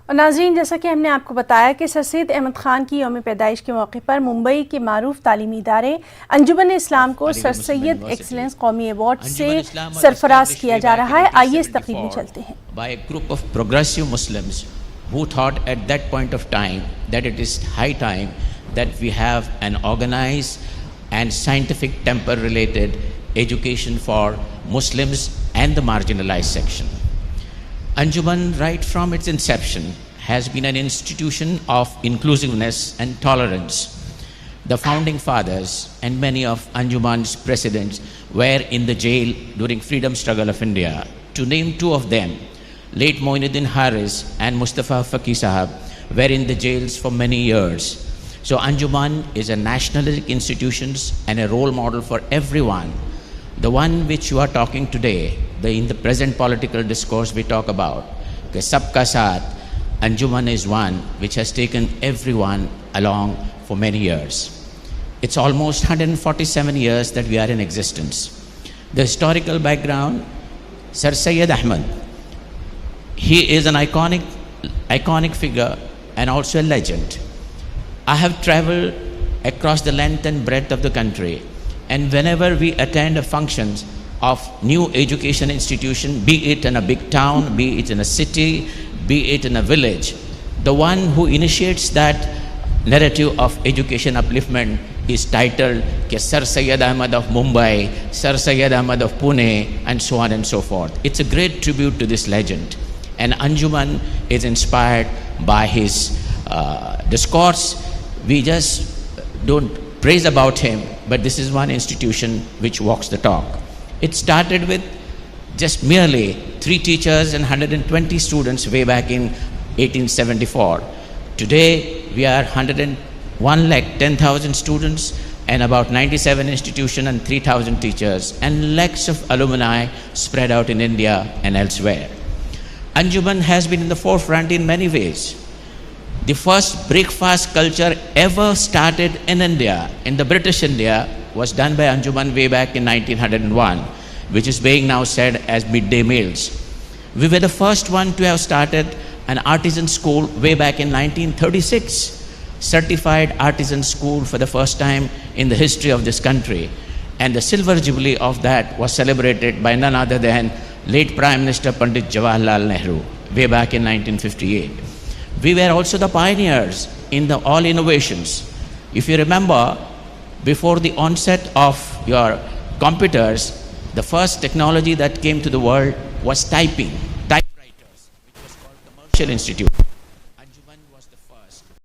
और नाज़रीन, जैसा कि हमने आपको बताया कि सर सैयद अहमद ख़ान की यौम पैदाइश के मौके पर मुंबई के मारूफ तालीमी इदारे अंजुमन इस्लाम को सर सैयद एक्सलेंस कौमी अवार्ड से सरफराज किया जा रहा है। आइए इस तकरीब में चलते हैं। By a group of progressive Muslims who thought at that point of time that it is high time that we have an organized and scientific temper related education for Muslims and the marginalized section. Anjuman, right from its inception, has been an institution of inclusiveness and tolerance. The founding fathers and many of Anjuman's presidents were in the jail during freedom struggle of India. To name two of them, late Moinuddin Haris and Mustafa Faki Sahab were in the jails for many years. So Anjuman is a nationalistic institution and a role model for everyone. The one which you are talking today, in the present political discourse we talk about, कि सबका साथ, Anjuman is one which has taken everyone along for many years. It's almost 147 years that we are in existence. The historical background, Sir Syed Ahmad, he is an iconic figure and also a legend. I have traveled across the length and breadth of the country, and whenever we attend a functions of new education institution, be it in a big town, be it in a city, be it in a village, the one who initiates that narrative of education upliftment is titled Sir Syed Ahmad of Mumbai, Sir Syed Ahmad of Pune, and so on and so forth. It's a great tribute to this legend, and Anjuman is inspired by his discourse. We just don't praise about him, but this is one institution which walks the talk. It started with just merely 3 teachers and 120 students way back in 1874. Today, we are 110,000 students and about 97 institutions and 3,000 teachers and lakhs of alumni spread out in India and elsewhere. Anjuman has been in the forefront in many ways. The first breakfast culture ever started in India, in the British India, was done by Anjuman way back in 1901, which is being now said as midday meals. We were the first one to have started an artisan school way back in 1936, certified artisan school for the first time in the history of this country. And the silver jubilee of that was celebrated by none other than late Prime Minister Pandit Jawaharlal Nehru way back in 1958. We were also the pioneers in all innovations. If you remember, before the onset of your computers, the first technology that came to the world was typewriters, which was called Commercial Institute.